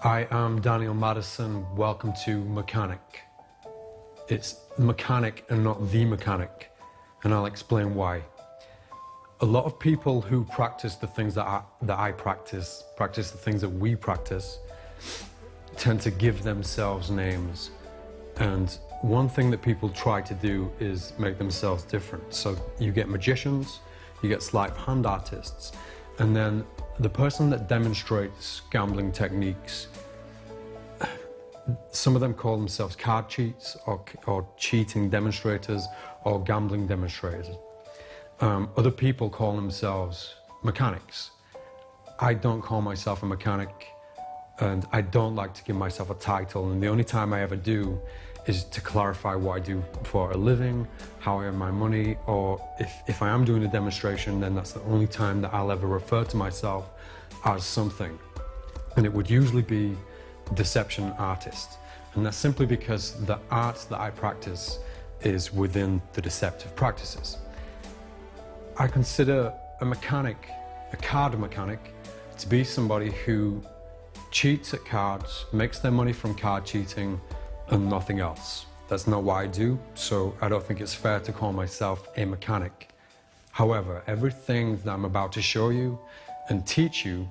I am Д.Мэдисон. Welcome to Mechanic. It's mechanic and not the mechanic, and I'll explain why. A lot of people who practice the things that I practice the things that we practice, tend to give themselves names. And one thing that people try to do is make themselves different. So you get magicians, you get sleight of hand artists, and then the person that demonstrates gambling techniques, some of them call themselves card cheats or cheating demonstrators or gambling demonstrators. Other people call themselves mechanics. I don't call myself a mechanic, and I don't like to give myself a title, and the only time I ever do is to clarify what I do for a living, how I earn my money, or if I am doing a demonstration, then that's the only time that I'll ever refer to myself as something. And it would usually be deception artist. And that's simply because the art that I practice is within the deceptive practices. I consider a mechanic, a card mechanic, to be somebody who cheats at cards, makes their money from card cheating, and nothing else. That's not what I do, so I don't think it's fair to call myself a mechanic. However, everything that I'm about to show you and teach you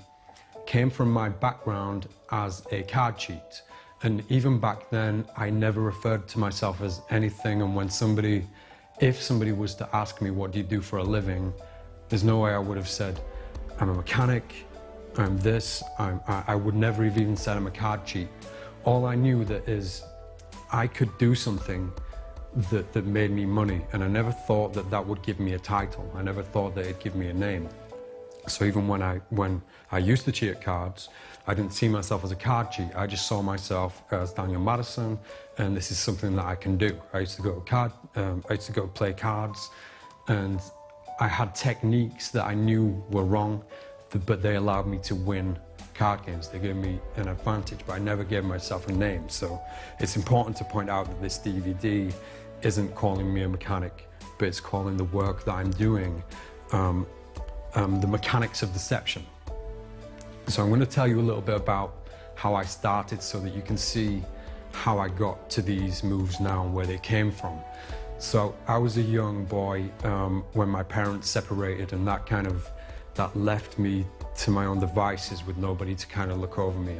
came from my background as a card cheat. And even back then, I never referred to myself as anything, and if somebody was to ask me, what do you do for a living, there's no way I would have said, I'm a mechanic, I'm this, I would never have even said I'm a card cheat. All I knew that is I could do something that made me money, and I never thought that that would give me a title. I never thought that it'd give me a name. So even when I used to cheat at cards, I didn't see myself as a card cheat. I just saw myself as Д.Мэдисон, and this is something that I can do. I used to go play cards, and I had techniques that I knew were wrong, but they allowed me to win card games. They gave me an advantage, but I never gave myself a name. So it's important to point out that this DVD isn't calling me a mechanic, but it's calling the work that I'm doing the mechanics of deception. So I'm going to tell you a little bit about how I started so that you can see how I got to these moves now and where they came from. So I was a young boy when my parents separated, and that left me to my own devices with nobody to kind of look over me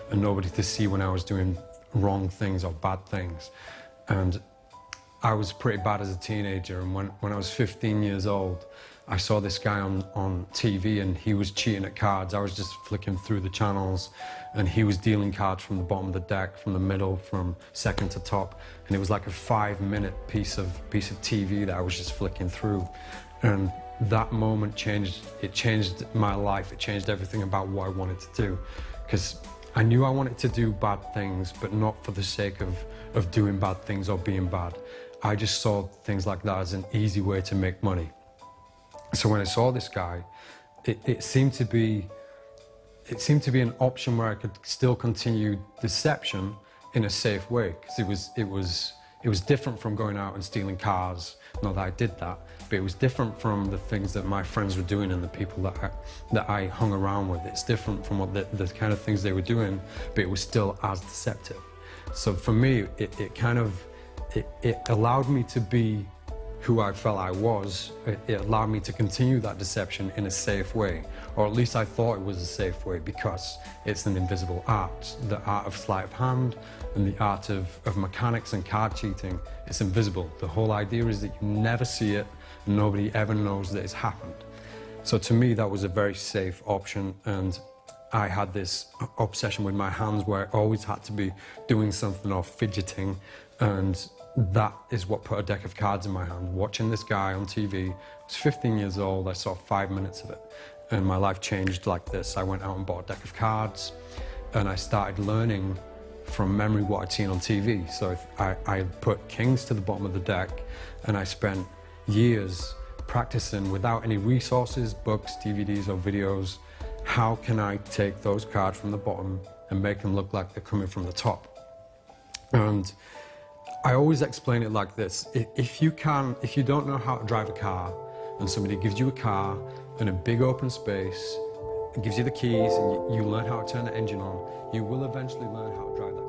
and nobody to see when I was doing wrong things or bad things. And I was pretty bad as a teenager, and when I was 15 years old, I saw this guy on TV, and he was cheating at cards. I was just flicking through the channels, and he was dealing cards from the bottom of the deck, from the middle, from second to top, and it was like a 5-minute piece of TV that I was just flicking through. And that moment changed my life. It changed everything about what I wanted to do, because I knew I wanted to do bad things, but not for the sake of doing bad things or being bad. I just saw things like that as an easy way to make money. So when I saw this guy, it seemed to be an option where I could still continue deception in a safe way, because it was different from going out and stealing cars. Not that I did that, but it was different from the things that my friends were doing and the people that I hung around with. It's different from what the kind of things they were doing, but it was still as deceptive. So for me, it allowed me to be who I felt I was. It allowed me to continue that deception in a safe way, or at least I thought it was a safe way, because it's an invisible art. The art of sleight of hand and the art of mechanics and card cheating, it's invisible. The whole idea is that you never see it, and nobody ever knows that it's happened. So to me, that was a very safe option, and I had this obsession with my hands where I always had to be doing something or fidgeting, and that is what put a deck of cards in my hand. Watching this guy on TV, I was 15 years old, I saw 5 minutes of it, and my life changed like this. I went out and bought a deck of cards, and I started learning from memory what I'd seen on TV. So I put kings to the bottom of the deck, and I spent years practicing without any resources, books, DVDs or videos. How can I take those cards from the bottom and make them look like they're coming from the top? And I always explain it like this. If you don't know how to drive a car, and somebody gives you a car in a big open space, It gives you the keys and you learn how to turn the engine on. You will eventually learn how to drive that.